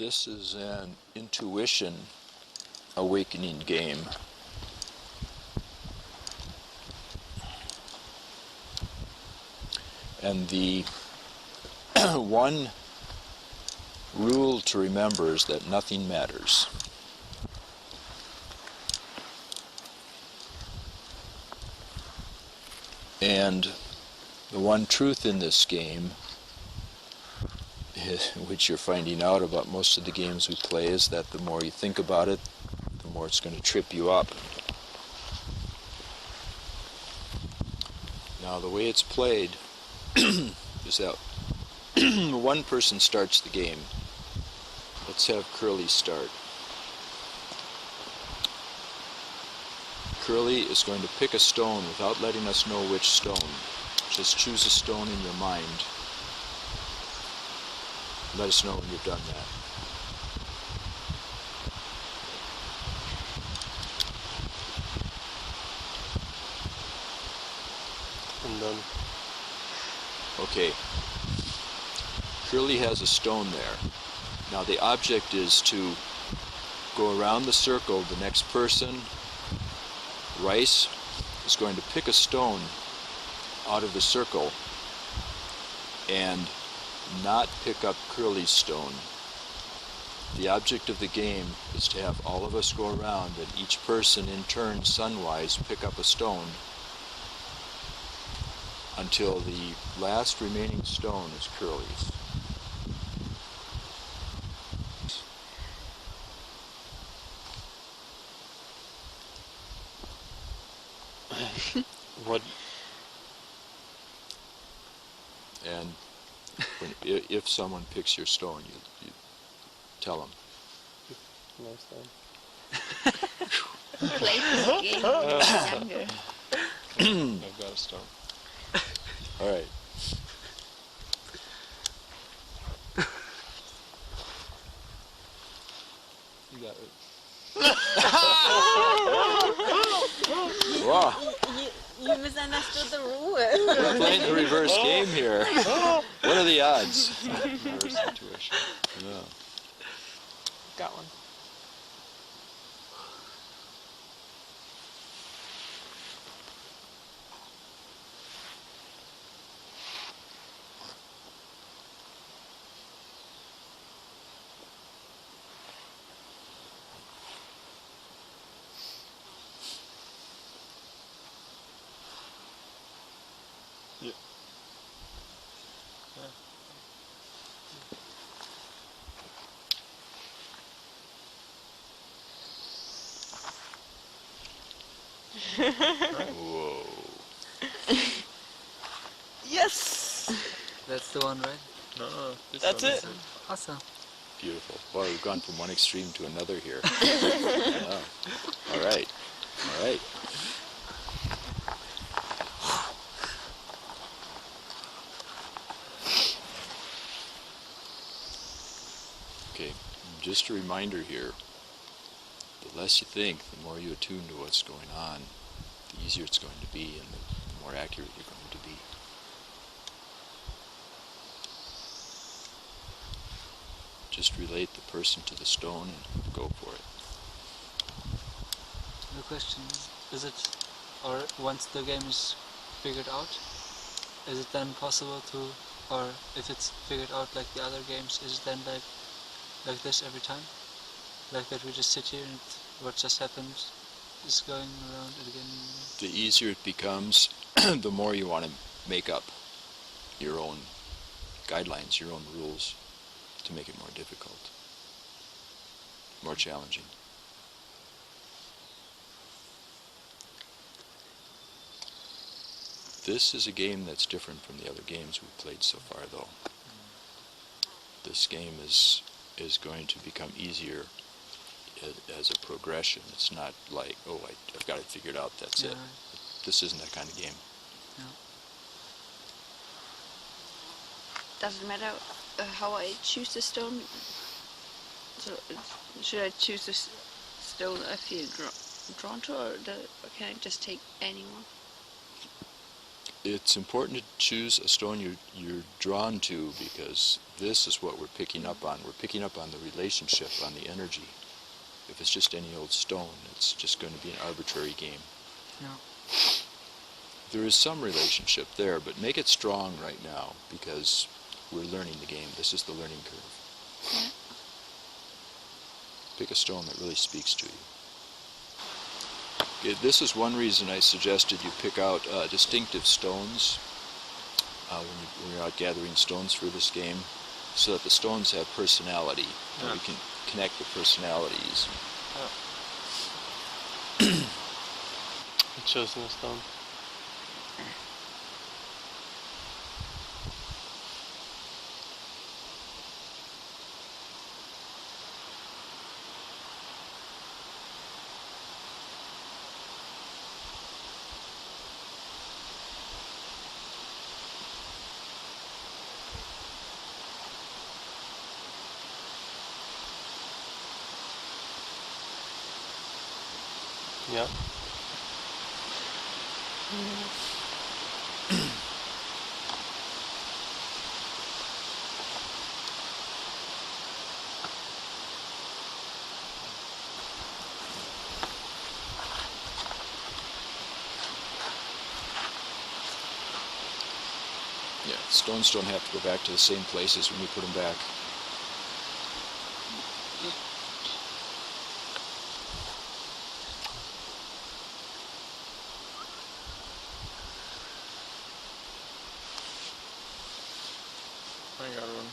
This is an intuition awakening game. And the one rule to remember is that nothing matters. And the one truth in this game, which you're finding out about most of the games we play, is that the more you think about it, the more it's going to trip you up. Now, the way it's played is that one person starts the game. Let's have Curly start. Curly is going to pick a stone without letting us know which stone. Just choose a stone in your mind. Let us know when you've done that. I'm done. Okay. Curly has a stone there. Now the object is to go around the circle. The next person, Rice, is going to pick a stone out of the circle and not pick up Curly's stone. The object of the game is to have all of us go around and each person in turn, sunwise, pick up a stone until the last remaining stone is Curly's. What? And if someone picks your stone, you tell them. Nice time. Played this game when I was younger. I've got a stone. All right. You got it. Wow. You misunderstood the rule. We're playing the reverse game here. What are the odds? Reverse intuition. Yeah. Got one. Yeah. Whoa. Yes! That's the one, right? No, That's it. Awesome. Beautiful. Well, we've gone from one extreme to another here. Yeah. All right. All right. Okay. Just a reminder here. The less you think, the more you attune to what's going on, the easier it's going to be and the more accurate you're going to be. Just relate the person to the stone and go for it. The question is it, or once the game is figured out, is it then possible to, or if it's figured out like the other games, is it then like this every time? Like that we just sit here and what just happened is going around it again? The easier it becomes, the more you want to make up your own guidelines, your own rules to make it more difficult, more challenging. This is a game that's different from the other games we've played so far, though. This game is going to become easier as a progression. It's not like, oh, I've got it figured out, that's it. This isn't that kind of game. No. Doesn't matter how I choose the stone. So should I choose the stone I feel drawn to, or can I just take anyone? it's important to choose a stone you're drawn to, because this is what we're picking up on. We're picking up on the relationship, on the energy. If it's just any old stone, it's just going to be an arbitrary game. Yeah. There is some relationship there, but make it strong right now, because we're learning the game. This is the learning curve. Yeah. Pick a stone that really speaks to you. Okay, this is one reason I suggested you pick out distinctive stones when you're out gathering stones for this game, so that the stones have personality, and Yeah. we can connect the personalities. I've chosen a stone. Yeah. Yeah, stones don't have to go back to the same places when you put them back. I got one.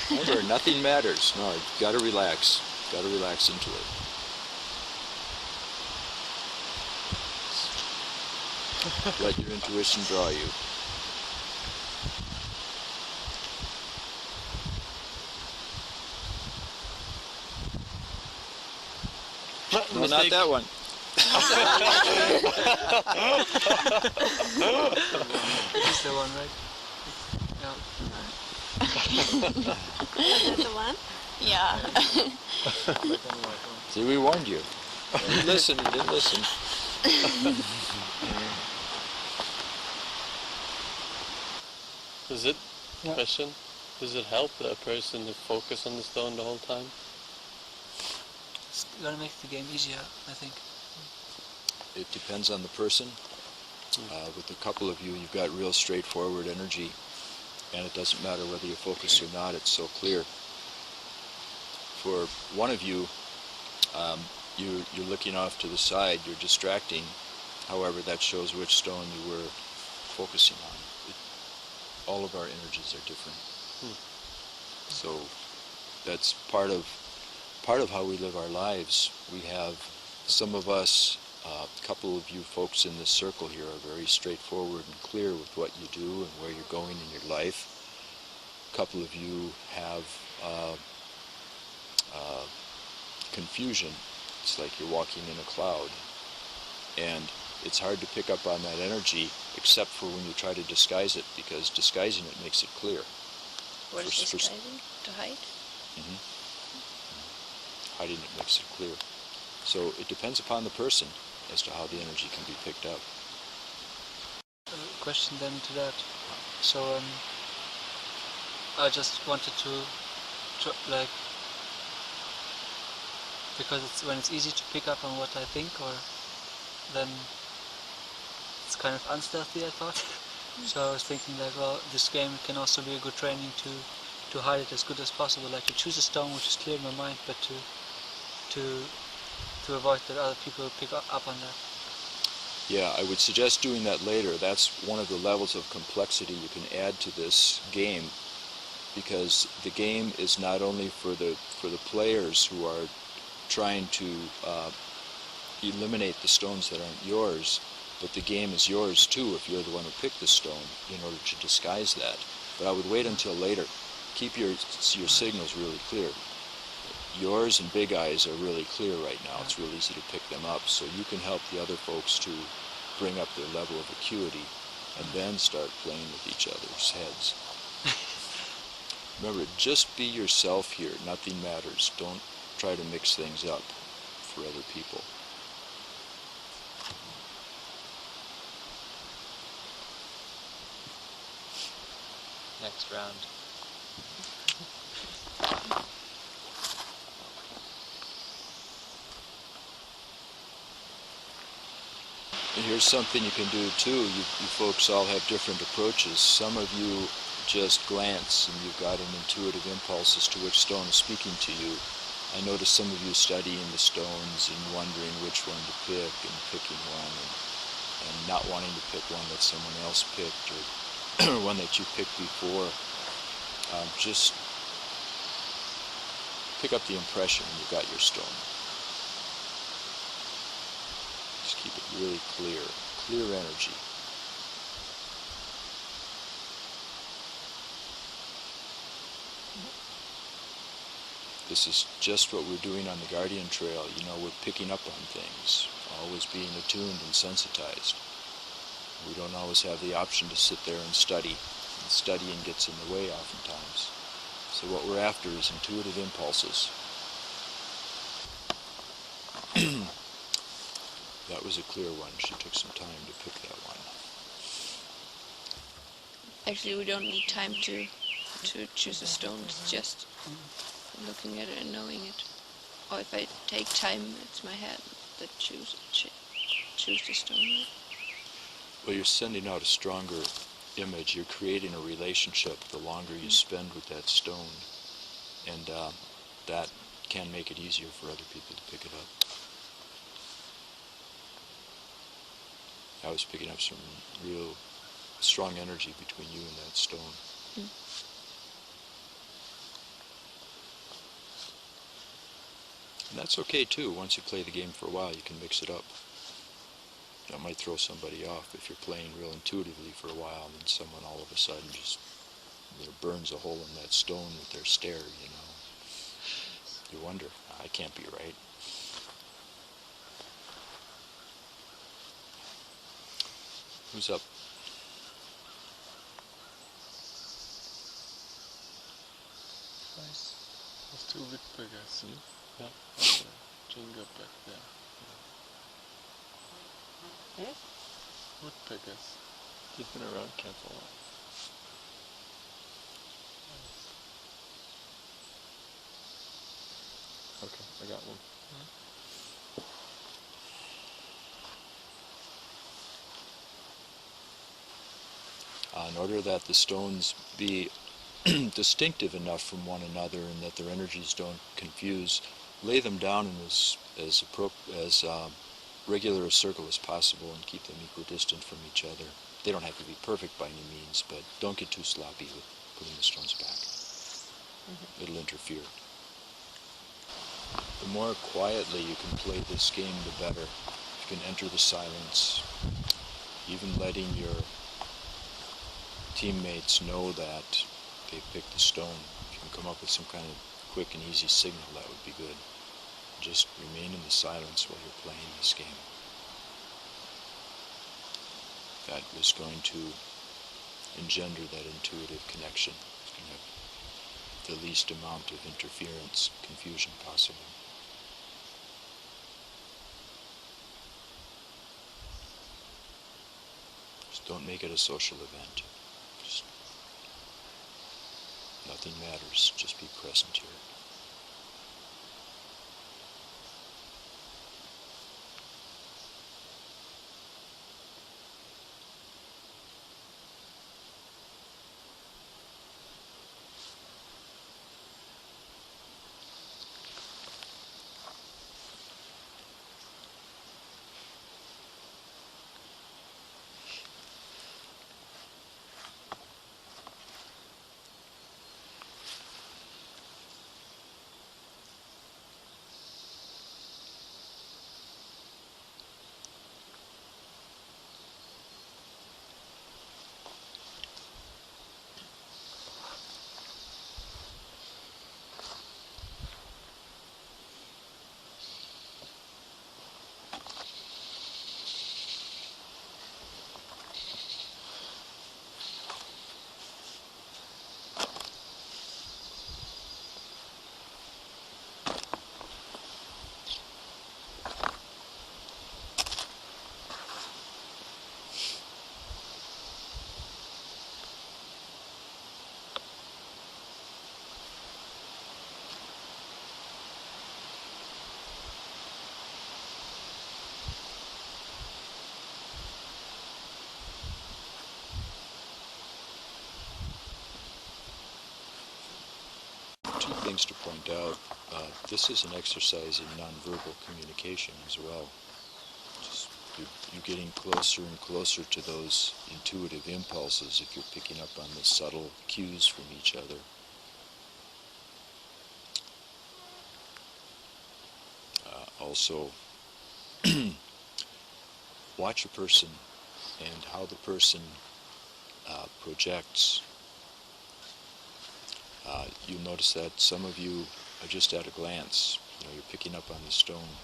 Remember, nothing matters. No, you've got to relax. Got to relax into it. Let your intuition draw you. No, not that one. This is the one, right? Yeah. Is that the one? Yeah. See, we warned you. You didn't listen. You didn't listen. Does it, Yeah. question, does it help that a person to focus on the stone the whole time? It's gonna make the game easier, I think. It depends on the person. With a couple of you, you've got real straightforward energy, and it doesn't matter whether you focus or not. It's so clear. For one of you, you're looking off to the side. You're distracting. However, that shows which stone you were focusing on. All of our energies are different. So that's part of how we live our lives. We have some of us, a couple of you folks in this circle here are very straightforward and clear with what you do and where you're going in your life. A couple of you have confusion. It's like you're walking in a cloud. And it's hard to pick up on that energy except for when you try to disguise it, because disguising it makes it clear. What is For- disguising? To hide? Hiding it makes it clear. So it depends upon the person as to how the energy can be picked up. Question then to that. So I just wanted to like, because when it's easy to pick up on what I think, or then it's kind of unstealthy, I thought. So I was thinking like, well, this game can also be a good training to hide it as good as possible, like to choose a stone which is clear in my mind, but to avoid that other people pick up on that. Yeah, I would suggest doing that later. That's one of the levels of complexity you can add to this game, because the game is not only for the players who are trying to eliminate the stones that aren't yours, but the game is yours too if you're the one who picked the stone in order to disguise that. But I would wait until later. Keep your signals really clear. Yours and Big Eyes are really clear right now. It's real easy to pick them up, so you can help the other folks to bring up their level of acuity and then start playing with each other's heads. Remember, just be yourself here. Nothing matters. Don't try to mix things up for other people. Next round. And here's something you can do too. You folks all have different approaches. Some of you just glance and you've got an intuitive impulse as to which stone is speaking to you. I notice some of you studying the stones and wondering which one to pick and picking one and not wanting to pick one that someone else picked or one that you picked before. Just pick up the impression when you've got your stone. Just keep it really clear energy. This is just what we're doing on the Guardian Trail. You know, we're picking up on things, always being attuned and sensitized. We don't always have the option to sit there and study, and studying gets in the way oftentimes. So what we're after is intuitive impulses. That was a clear one. She took some time to pick that one. Actually, we don't need time to choose a stone. It's just looking at it and knowing it. Or if I take time, it's my head that choose the stone. Right? Well, you're sending out a stronger image. You're creating a relationship the longer you spend with that stone. And that can make it easier for other people to pick it up. I was picking up some real strong energy between you and that stone. And that's okay too. Once you play the game for a while, you can mix it up. That might throw somebody off if you're playing real intuitively for a while and then someone all of a sudden just burns a hole in that stone with their stare, you know. You wonder, I can't be right. Who's up? Nice. There's two woodpeckers. Yeah. Okay. Jingle back there. Yeah. Woodpeckers. Keep it around, careful. Okay, I got one. In order that the stones be distinctive enough from one another and that their energies don't confuse, lay them down in as regular a circle as possible and keep them equidistant from each other. They don't have to be perfect by any means, but don't get too sloppy with putting the stones back. It'll interfere. The more quietly you can play this game, the better. You can enter the silence, even letting your teammates know that they picked the stone. If you can come up with some kind of quick and easy signal, that would be good. Just remain in the silence while you're playing this game. That is going to engender that intuitive connection. It's going to have the least amount of interference, confusion possible. Just don't make it a social event. Just nothing matters. Just be present here. things to point out. This is an exercise in nonverbal communication as well. Just, you're getting closer and closer to those intuitive impulses if you're picking up on the subtle cues from each other. Also, watch a person and how the person projects. You'll notice that some of you are just at a glance. You're picking up on the stone.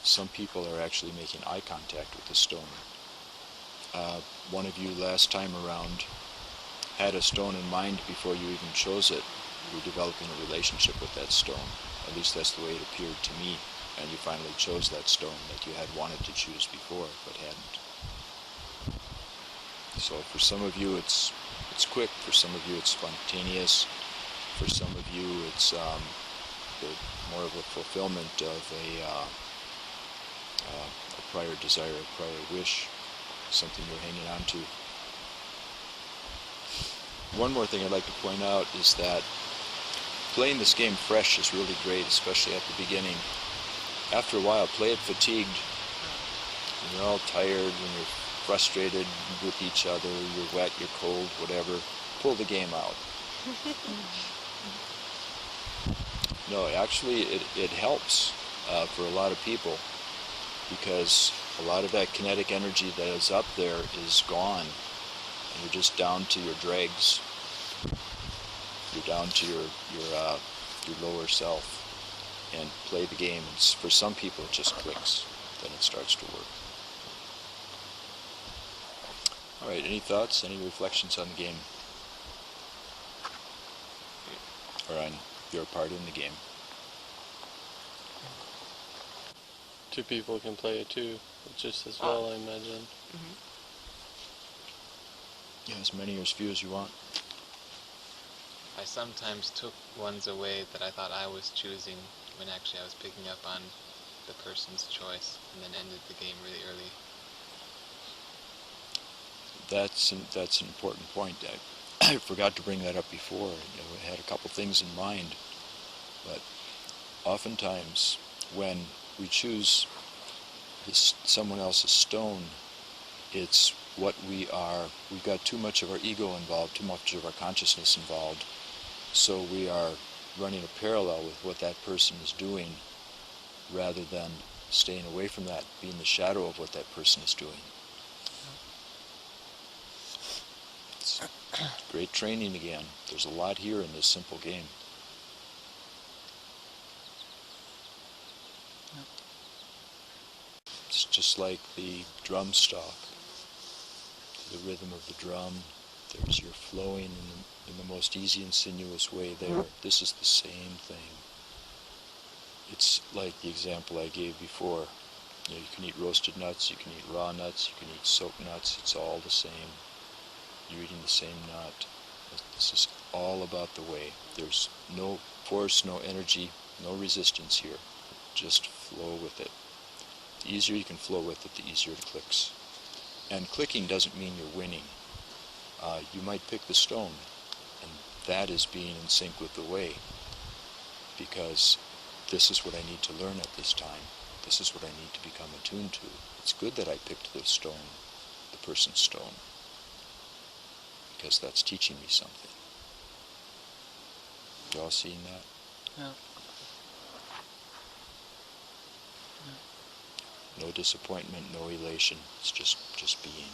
Some people are actually making eye contact with the stone. One of you last time around had a stone in mind before you even chose it. You were developing a relationship with that stone. At least that's the way it appeared to me. And you finally chose that stone that you had wanted to choose before, but hadn't. So for some of you it's quick, for some of you it's spontaneous, for some of you it's more of a fulfillment of a prior desire, a prior wish, something you're hanging on to. One more thing I'd like to point out is that playing this game fresh is really great, especially at the beginning. After a while, play it fatigued. When you're all tired, when you're frustrated with each other, you're wet, you're cold, whatever, pull the game out. No, actually it helps for a lot of people, because a lot of that kinetic energy that is up there is gone, and you're just down to your dregs. You're down to your lower self, and play the game. And for some people it just clicks, then it starts to work. All right, any thoughts, any reflections on the game? Or on your part in the game? Two people can play it too, just as well, I imagine. Yeah, as many or as few as you want. I sometimes took ones away that I thought I was choosing when actually I was picking up on the person's choice, and then ended the game really early. That's an important point. I forgot to bring that up before. I had a couple things in mind, but oftentimes when we choose someone else's stone, it's what we are. We've got too much of our ego involved, too much of our consciousness involved, so we are running a parallel with what that person is doing, rather than staying away from that, being the shadow of what that person is doing. It's great training again. There's a lot here in this simple game. It's just like the drum stock, the rhythm of the drum. There's your flowing in the most easy and sinuous way there. This is the same thing. It's like the example I gave before. You can eat roasted nuts, you can eat raw nuts, you can eat soaked nuts. It's all the same. You're eating the same nut. This is all about the way. There's no force, no energy, no resistance here. Just flow with it. The easier you can flow with it, the easier it clicks. And clicking doesn't mean you're winning. You might pick the stone, and that is being in sync with the way, because this is what I need to learn at this time. This is what I need to become attuned to. It's good that I picked the stone, the person's stone, because that's teaching me something. You all seeing that? Yeah. No disappointment, no elation. It's just being.